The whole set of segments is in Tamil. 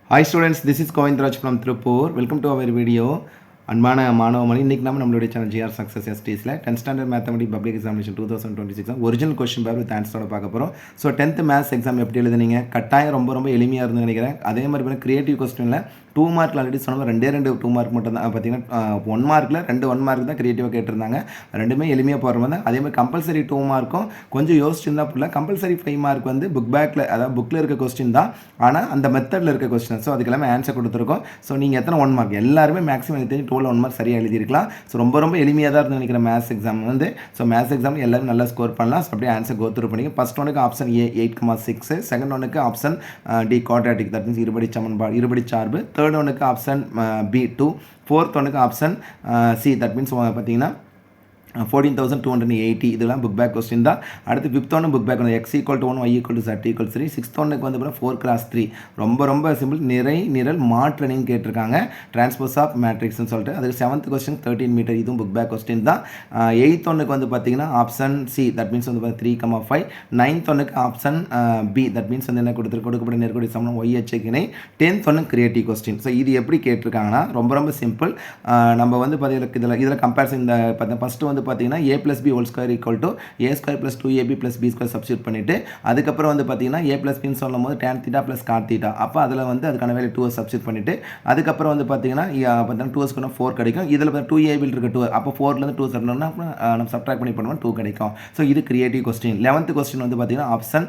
Hi students, this is Govindraj from Tripur. Welcome to our video. அன்பான மாணவமணி இன்றைக்கி நம்மளுடைய சேனல் ஜிஆர் சக்ஸஸ் எஸ்டிஸில் 10th standard mathematic public examination 2026 original question paper with ஆன்சரோட பார்க்க போகிறோம். ஸோ 10th மேத்ஸ் எக்ஸாம் எப்படி எழுதுனீங்க? கட்டாயம் ரொம்ப எளிமையாக இருந்து நினைக்கிறேன். அதே மாதிரி பார்த்தீங்கன்னா கிரியேட்டிவ் கொஸ்டினில் 2 மார்க்கில் ஆல்ரெடி சொன்னால் ரெண்டு 2 மார்க் மட்டும் தான் பார்த்தீங்கன்னா 1 மார்க்கில் 1 மார்க் தான் கிரியேட்டிவாக கேட்டிருந்தாங்க. ரெண்டுமே எளிமையாக போகிற மாதிரி தான். அதே மாதிரி கம்பல்சரி 2 மார்க்கும் கொஞ்சம் யோசிச்சுருந்தா புரியல. கம்பல்சரி 5 மார்க் வந்து புக் பேக்கில் அதாவது புக்கில் இருக்க கொஸ்டின் தான், ஆனால் அந்த மெத்தடில் இருக்க கொஸ்டின். ஸோ அதுக்கெல்லாமே ஆன்சர் கொடுத்துருக்கோம். ஸோ நீங்கள் எத்தனை 1 மார்க் எல்லாருமே மேக்ஸிமம் எனக்கு தெரிஞ்சு 1 மார்க் சரியாக எழுதியிருக்கலாம். ஸோ ரொம்ப எளிமையாக தான் இருந்து நினைக்கிற மேத்ஸ் எக்ஸாம் வந்து. ஸோ மேத்ஸ் எக்ஸாம் எல்லாரும் நல்லா ஸ்கோர் பண்ணலாம். ஸோ அப்படியே ஆன்சர் கோத்ரூ பண்ணிங்க. ஃபர்ஸ்ட் ஒனுக்கு ஆப்ஷன் ஏ 8,6, செகண்ட் ஒனுக்கு option D quadratic, that means இருபடி சார்பு, தேர்ட் ஒனுக்கு ஆப்ஷன் பி 2, ஃபோர்த் ஒனுக்கு ஆப்ஷன் சி, தட் மீன்ஸ் பார்த்தீங்கன்னா 14,280. இதெல்லாம் புக் பேக் கொஸ்டின் தான். அடுத்து ஃபிஃப்த் ஒன்று புக் பேக் வந்து x = 1 y = z = 3. சிக்ஸ்த் ஒன்றுக்கு வந்து 4x3 ரொம்ப சிம்பிள், நிரல் மாற்றணின்னு கேட்டிருக்காங்க, டிரான்ஸ்போஸ் ஆஃப் மேட்ரிக்ஸ்னு சொல்லிட்டு. அதுக்கு 7th கொஸ்டின் 13 மீட்டர், இதுவும் புக் பேக் கொஸ்டின் தான். 8th ஒன்றுக்கு வந்து பார்த்தீங்கன்னா ஆப்ஷன் சி, தட் மீன்ஸ் வந்து 3,5. 9th ஒன்றுக்கு ஆப்ஷன் பி, தட் மீன்ஸ் வந்து என்ன கொடுக்கப்பட்ட நேர்கோடி சமணம் y அச்சுக்கு இணை. 10th ஒன்று கிரியேட்டிவ் கொஸ்டின். ஸோ இது எப்படி கேட்டிருக்காங்கன்னா ரொம்ப சிம்பிள். நம்ம வந்து பார்த்தீங்கன்னா இதில் கம்பேரிசன் இந்த ஃபஸ்ட்டு வந்து பார்த்தீங்கன்னா a + b ² = a² + 2ab + b² substitute பண்ணிவிட்டு அதுக்கப்புறம் வந்து பார்த்தீங்கன்னா a + b சொல்லும் போது tan θ + cot θ, அப்போ அதில் வந்து அதுக்கான வேல்யூ 2 சப்ஸ்டியூட் பண்ணிவிட்டு அதுக்கப்புறம் வந்து பார்த்தீங்கன்னா 2 4 கிடைக்கும். இதில் 2ab இருக்க 2, அப்போ 4லேருந்து 2 சப்னா நம்ம சப்ட்ராக்ட் பண்ணி பண்ணுவோம் 2 கிடைக்கும். ஸோ இது கிரியேட்டிவ் கொஸ்டின். 11th கொஸ்டின் வந்து பார்த்தீங்கன்னா ஆப்ஷன்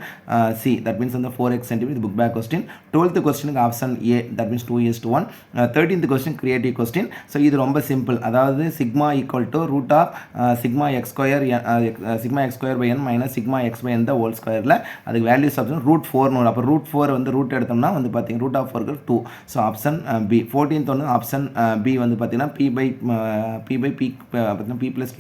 சி, தட் மீன்ஸ் வந்து 4x cm, இது புக் பேக் கொஸ்டின். 12th கொஸ்டினுக்கு option A, that means 2:1. 13th question creative question. So இது ரொம்ப சிம்பிள். அதாவது sigma = sigma x² n minus sigma x by n the whole ஸ்கொயரில் அதுக்கு வேல்யூ சப்ஸ்டியூட் √4. அப்போ √4 வந்து ரூட் எடுத்தோம்னா வந்து பார்த்தீங்கன்னா √4 2. So option B. 14th ஒன்று ஆப்ஷன் பி வந்து பார்த்தீங்கன்னா p + q+.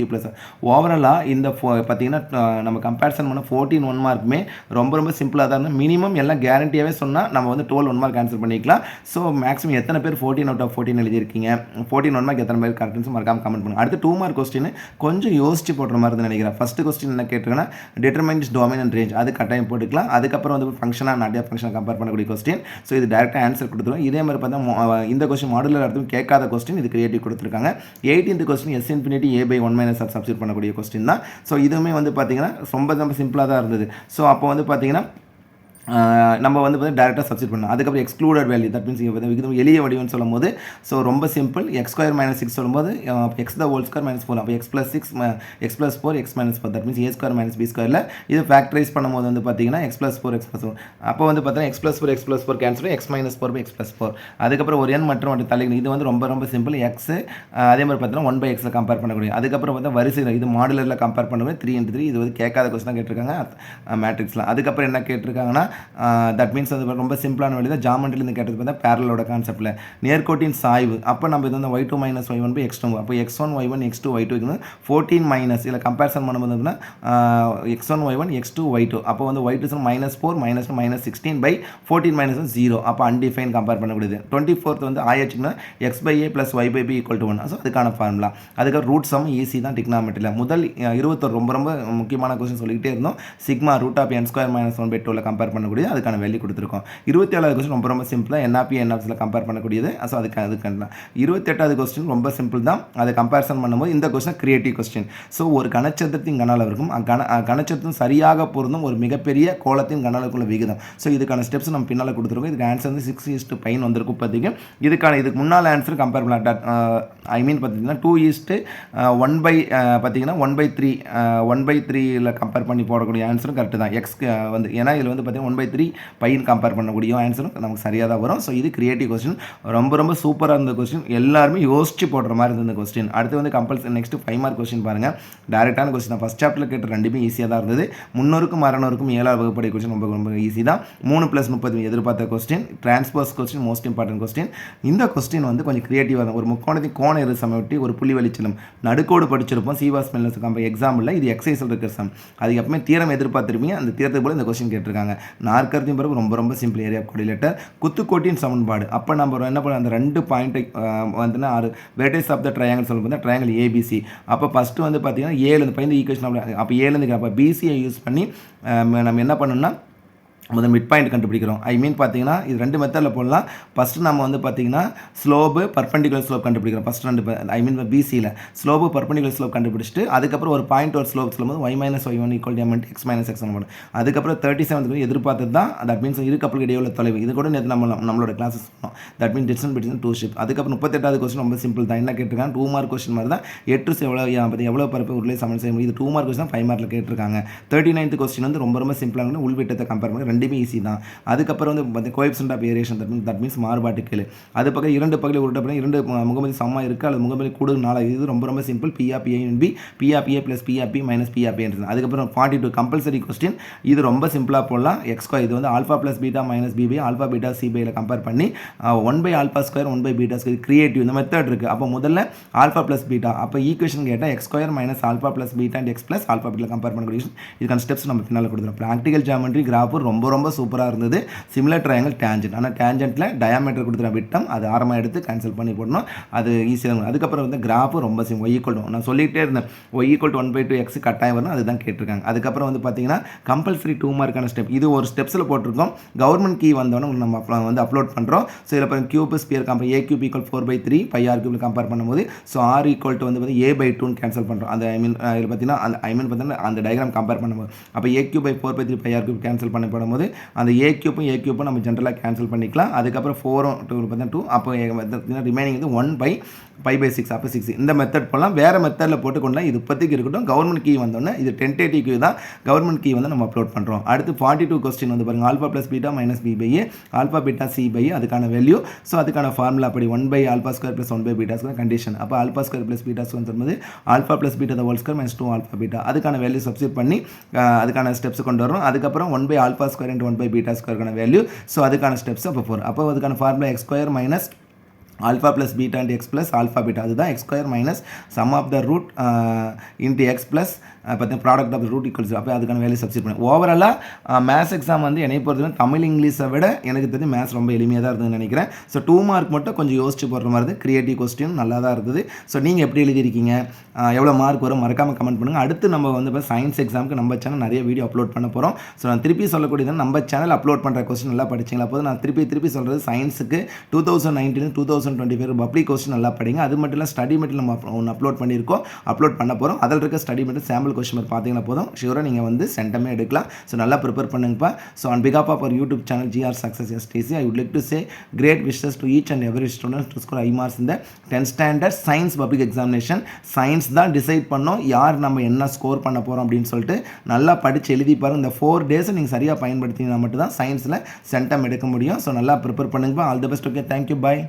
ஓவராலாக இந்த பார்த்தீங்கன்னா நம்ம கம்பேரிசன் பண்ண 14 1 மார்க்குமே ரொம்ப சிம்பிளாக தான் இருக்கும். மினிமம் எல்லாம் கேரண்டியாகவே சொன்னால் நம்ம வந்து 12 1 மார்க் ஆன்சர் பண்ணிக்கலாம். ஸோ மேக்ஸிமம் எத்தனை பேர் 14 out of 14 எழுதியிருக்கீங்க? 14 1 மார்க் எத்தனை பேர் கரெக்ட்னு மறக்காம கமெண்ட் பண்ணுங்கள். அடுத்து 2 மார்க் கொஸ்டின் கொஞ்சம் யோசிச்சு போடுற மாதிரி தான் நினைக்கிறேன். ஃபஸ்ட்டு கொஸ்டின் என்ன கேட்டிருக்கேன்னா டிட்டர்மைன்ஸ் டொமைன் அண்ட் ரேஞ்ச், அது கட்டாயம் போட்டுக்கலாம். அதுக்கப்புறம் வந்து ஃபங்க்ஷனாக நிறைய ஃபங்க்ஷனை கம்பேர் பண்ணக்கூடிய கொஸ்டின். ஸோ இது டேரெக்டாக ஆன்சர் கொடுத்துருவோம். இதே மாதிரி பார்த்தா இந்த கொஸ்டின் மாடுலர் அர்த்தம் கேட்காத கொஸ்டின், இது கிரியேட்டிவ் கொடுத்துருக்காங்க. 18th question s ∞ a/1 - substitute பண்ணக்கூடிய கொஸ்டின் தான். ஸோ இதுவுமே வந்து பார்த்தீங்கன்னா ரொம்ப சிம்பிளாக தான் இருந்தது. ஸோ அப்போ வந்து பார்த்தீங்கன்னா நம்ம வந்து டேரெக்டாக சப்ஸ்டியூட் பண்ணலாம். அதுக்கப்புறம் எக்ஸ்க்ளூடட் வேல்யூ, தட் மீன்ஸ் விகிதம் எளிய வடிவம்னு சொல்லும் போது ஸோ ரொம்ப சிம்பிள். x² - 6 சொல்லும்போது x the whole square - 4, அப்போ x + 6 x + 4 x - 4, that means a² - b². இது ஃபேக்டரைஸ் பண்ணும்போது வந்து பார்த்தீங்கன்னா x + 4 x + 4, அப்போ வந்து பார்த்தீங்கன்னா x + 4 x + 4 cancel, x - 4 x + 4. அதுக்கப்புறம் ஒரு n மற்றும் தலைகள், இது வந்து ரொம்ப சிம்பிள். x அதே மாதிரி பார்த்தீங்கன்னா 1/x கம்பேர் பண்ணக்கூடிய. அதுக்கப்புறம் பார்த்தா வரிசையில் இது மாடுலரில் கம்பேர் பண்ணும்போது 3 × 3, இது வந்து கேட்காத கொஸ்டின் தான் கேட்டிருக்காங்க மேட்ரிக்ஸில். அதுக்கப்புறம் என்ன கேட்டிருக்காங்கன்னா தட் மீன்ஸ் வந்து ரொம்ப சிம்பிளான வழி தான். ஜாமெண்ட்ரிலேருந்து கேட்டது பார்த்தா பேரலோட கான்செப்ட்டில் நேர்கோட்டின் சாய்வு. அப்போ நம்ம இது வந்து y2 - y1/x2, அப்போ x1 y1 x2 y2 14 minus இதில் கம்பேரிசன் பண்ணும்போது x1 y1 x2 y2, அப்போ வந்து y2 -4 - 16/14 - 0, அப்போ அன்டிஃபைன் கம்பேர் பண்ணக்கூடியது. 24th வந்து ஆயிடுச்சுன்னா x/a + y/b = 1. ஸோ அதுக்கான ஃபார்முலா. அதுக்கப்புறம் ரூட் சம் ஈஸி தான் டிக்னாமெட்ரியில். முதல் 21 ரொம்ப முக்கியமான கொஸ்டின் சொல்லிக்கிட்டே இருந்தோம். சிக்மா √n² - 1/2 கம்பேர் பண்ணக்கூடியது, அதுக்கான வேல்யூ கொடுத்துருக்கோம். 27வது கொஸ்டின் ரொம்ப சிம்பிளாக NP NFஸில் கம்பேர் பண்ணக்கூடியது. ஸோ அதுக்கு 28வது கொஸ்டின் ரொம்ப சிம்பிள் தான். அதை கம்பேரிசன் பண்ணும்போது இந்த கொஸ்டின் கிரியேட்டிவ் கொஸ்டின். ஸோ ஒரு கனச்சத்திரத்தின் கன அளவிற்கும் கனச்சத்திரம் சரியாக பொருந்தும் ஒரு மிகப்பெரிய கோலத்தின் கன அளவுக்குள்ள விகிதம். ஸோ இதுக்கான ஸ்டெப்ஸ் நம்ம பின்னால் கொடுத்துருக்கோம். இதுக்கு ஆன்சர் வந்து 6:5 வந்திருக்கும். பார்த்திங்க இதுக்கு முன்னால் ஆன்சர் கம்பேர் பண்ணலாம். ஐ மீன் பார்த்தீங்கன்னா 2:1 பார்த்தீங்கன்னா 1/3 கம்பேர் பண்ணி போடக்கூடிய ஆன்சரும் கரெக்டு தான். எக்ஸ் வந்து ஏன்னா இதில் வந்து பார்த்தீங்கன்னா 1/3 பையன் கம்பேர் பண்ணக்கூடிய ஆன்சரும் நமக்கு சரியாக தான் வரும். ஸோ இது கிரியேட்டிவ் கொஸ்டின். ரொம்ப சூப்பராக இருந்த கொஸ்டின். எல்லாருமே யோசிச்சு போடுற மாதிரி இருந்த கொஸ்டின். அடுத்து வந்து கம்பல்சரி நெக்ஸ்ட் 5 மார்க் கொஸ்டின் பாருங்கள். டேரெக்டான கொஸ்டின் ஃபஸ்ட் சாப்டரில் கேட்ட ரெண்டுமே ஈஸியாக தான் இருந்தது. 300க்கும் 600க்கும் 7வது வகுப்படை கொஸ்டின் ரொம்ப ஈஸி தான். 3 + 30 எதிர்பார்த்த question. Transpose question most important question. இந்த கொஸ்டின் வந்து கொஞ்சம் கிரியேட்டிவாக தான். ஒரு முக்கோணத்தின் கோண இரு சமவெட்டி ஒரு புள்ளி வெளிச்சலம் நடுக்கோடு படிச்சிருப்போம். சிவாஸ் மெல்லஸ் எக்ஸாம்பிள் இது எக்ஸைஸில் இருக்கிற சம். அது எப்பவுமே தீரம் எதிர்பார்த்துருப்பீங்க. அந்த தீரத்துக்கு போல இந்த கொஸ்டின் கேட்டிருக்காங்க. நாற்கரத்தின் பிறகு ரொம்ப சிம்பிள். ஏரியா கோஆர்டினேட்டர் குத்துக்கோட்டின் சமன்பாடு. அப்போ நம்ம என்ன பண்ண அந்த 2 பாயிண்ட்டை வந்து 6 வெர்டெக்ஸ் ஆஃப் த ட்ரையாங்கிள் சொல்லும் போது ட்ரையாங்கிள் ஏபிசி. அப்போ ஃபஸ்ட்டு வந்து பார்த்தீங்கன்னா ஏலேருந்து ஈக்குவேஷன் அப்போ ஏலேருந்து அப்போ பிசியை யூஸ் பண்ணி நம்ம என்ன பண்ணணும்னா முதல் மிட் பாயிண்ட் கண்டுபிடிக்கிறோம். ஐ மீன் பார்த்தீங்கன்னா இது 2 மெத்தடில் போடலாம். ஃபஸ்ட்டு நம்ம வந்து பார்த்தீங்கன்னா ஸ்லோப்பு பர்பெண்டிகுலர் ஸ்லோப் கண்டுபிடிக்கிறோம். ஃபஸ்ட் 2 ஐ மீன் பிசியில் ஸ்லோப்பு பர்பெண்டிகுலர் ஸ்லோப் கண்டுபிடிச்சிட்டு அதுக்கப்புறம் ஒரு பாயிண்ட் ஒரு ஸ்லோப் சொல்லும்போது y - y1 = m × x - x பண்ணும். அதுக்கப்புறம் 37 எதிர்பார்த்தது தான். தட் மீன்ஸ் இரு கப்பலுக்கு இடையே உள்ள தொலைவு. இது கூட நேற்று நம்மளோட கிளாஸஸ் சொன்னோம். That mean distance between two ship. அதுக்கப்புறம் 38வது கொஸ்டின் ரொம்ப சிம்பிள் தான். என்ன கேட்டிருக்காங்க 2 மார்க் கொஸ்டின் மாதிரி தான். 8 எவ்வளோ பரப்பு உருளை சமன் செய்ய முடியும். இது 2 மார்க் கொஸ்டின் 5 மார்க்கில் கேட்டிருக்காங்க. 39th கொஸ்டின் வந்து ரொம்ப சிம்பிளாக உள்விட்டத்தை கம்பேர் பண்ணி ரெண்டுமே ஈஸி தான். அதுக்கப்புறம் வந்து coefficient of variation that means மாறுபாட்டுக்கேளு. அது பக்கம் 2 பகுதியில் உருட்டப்படும் 2 முகமதி சமமாக இருக்குது அல்லது முகமதி கூடுதல் 4. இது ரொம்ப simple. P of A + B P of A + P of B - P of A. அதுக்கப்புறம் 42 கம்பல்சரி கொஸ்டின். இது ரொம்ப சிம்பிளாக போடலாம். x2 இது வந்து alpha + beta - b alpha beta c compare பண்ணி 1/α² 1/β² கிரியேட்டிவ் இந்த மெத்தட் இருக்குது. அப்போ முதல்ல ஆல்ஃபா + பீட்டா அப்போ ஈக்குவேஷன் கேட்டால் x² - alpha + beta x + alpha beta compare பண்ணக்கூடிய இதுக்கான ஸ்டெப்ஸ் நம்ம பின்னால் கொடுத்துருவோம். ப்ராக்டிகல் ஜியோமெட்ரி கிராஃப் ரொம்ப சூப்பராக இருந்தது. Similar triangle tangent. ஆனால் டேஞ்சன்ட்டில் டயாமீட்டர் கொடுத்துற விட்டம் அது ஆரமாக எடுத்து கேன்சல் பண்ணி போடணும். அது ஈஸியாக இருக்கும். அதுக்கப்புறம் வந்து கிராஃப் ரொம்ப y = நான் சொல்லிகிட்டே இருந்தேன் y = 1/2x கட்டாயம் வரணும். அதுதான் கேட்டிருக்காங்க. அதுக்கப்புறம் வந்து பார்த்தீங்கன்னா கம்பல்சரி 2 மார்க்கான ஸ்டெப். இது ஒரு ஸ்டெப்ஸில் போட்டிருக்கோம். கவர்மெண்ட் கீ வந்தோடனே நம்ம வந்து அப்லோட் பண்ணுறோம். ஸோ இதில் பாருங்க cube sphere compare a³ = 4/3 πr³ compare பண்ணும்போது ஸோ r = வந்து a/2 கேன்சல் பண்ணுறோம். அந்த இதில் பார்த்தீங்கன்னா அந்த டயக்ராம் கம்பேர் பண்ணும்போது அப்போ a³ 4/3 πr³ கேன்சல் பண்ணப்படும் போது அந்த a³ நம்ம ஜென்ரலாக கேன்சல் பண்ணிக்கலாம். அதுக்கப்புறம் 4 2 அப்போ ரிமைனிங் வந்து 1/π/6 அப்போ 6. இந்த மெத்தட் போடலாம். வேறு மெத்தடில் போட்டுக்கொண்டலாம். இது இப்போதைக்கு இருக்கட்டும். கவர்மெண்ட் கீ வந்தோடனே இது டென்டேட்டிவ் கீ தான். கவர்மெண்ட் கீ வந்து நம்ம அப்லோட் பண்ணுறோம். அடுத்து 42 கொஸ்டின் வந்து பாருங்கள் alpha + beta - b/a alpha beta c/a அதுக்கான வேல்யூ. ஸோ அதுக்கான ஃபார்முலா அப்படி 1/α² + 1/β² கண்டிஷன். அப்போ α² + β² சொல்லும்போது alpha + beta the whole square - 2α beta அதுக்கான வேல்யூ சப்ஸ்டிட் பண்ணி அதுக்கான ஸ்டெப்ஸ் கொண்டு வரும். அதுக்கப்புறம் 1/α² × 1/β² வேல்யூ. ஸோ அதுக்கான ஸ்டெப்ஸ் அப்போ 4. அப்போ அதுக்கான formula x² - alpha + beta × x + alpha beta அதுதான் x² - sum of the root × x + பார்த்தீங்கன்னா ப்ராடக்ட் ஆஃப் ரூட் = அப்போ அதுக்கான வேல்யூ சப்ஸ்டிட் பண்ணி ஓவராலாக மேத்ஸ் எக்ஸாம் வந்து என்னை பொறுத்தவரை தமிழ் இங்கிலீஷை விட எனக்கு தெரிஞ்சு மேத்ஸ் ரொம்ப எளிமையாக தான் இருந்ததுன்னு நினைக்கிறேன். ஸோ 2 மார்க் மட்டும் கொஞ்சம் யோசிச்சு போடுற மாதிரி இருந்தது. கிரியேட்டிவ் கொஸ்டின் நல்லா தான் இருந்தது. ஸோ நீங்கள் எப்படி எழுதியிருக்கீங்க, எவ்வளோ மார்க் வரும் மறக்காமல் கமெண்ட் பண்ணுங்கள். அடுத்து நம்ம வந்து இப்போ சயின்ஸ் எக்ஸாமுக்கு நம்ம சேனல் நிறைய வீடியோ அப்லோட் பண்ண போகிறோம். ஸோ நான் திருப்பி சொல்லக்கூடியது நம்ம சேனல் அப்லோட் பண்ணுற கொஸ்டின் நல்லா படிச்சிங்களா போது நான் திருப்பி சொல்கிறது சயின்ஸுக்கு 2019 2025 பப்ளிக் கொஸ்டின் நல்லா படிங்க. அது மட்டும் இல்லை ஸ்டடி மெட்டீரியல் நம்ம ஒன்று அப்லோட் பண்ண போகிறோம். அதில் இருக்க ஸ்டடி மெட்டீரியல் சாம்பிள் கொஸ்டின் பார்த்தீங்கன்னா போதும் ஷூராக நீங்கள் வந்து சென்டமே எடுக்கலாம். ஸோ நல்லா ப்ரிப்பேர் பண்ணுங்கப்பா. ஸோ ஆன் பிகாப் of our YouTube channel GR Success STC I would like to say great wishes to each and every student to score high marks in the 10th standard science public examination. Science தான் டிசைட் பண்ணோம் யார் நம்ம என்ன ஸ்கோர் பண்ண போகிறோம் அப்படின்னு சொல்லிட்டு நல்லா படித்து எழுதி பாருங்கள். இந்த 4 days நீங்கள் சரியாக பயன்படுத்தினா மட்டும் தான் சயின்ஸில் சென்டம் எடுக்க முடியும். ஸோ நல்லா ப்ரிப்பேர் பண்ணுங்கப்பா. All the best. Okay, thank you, bye.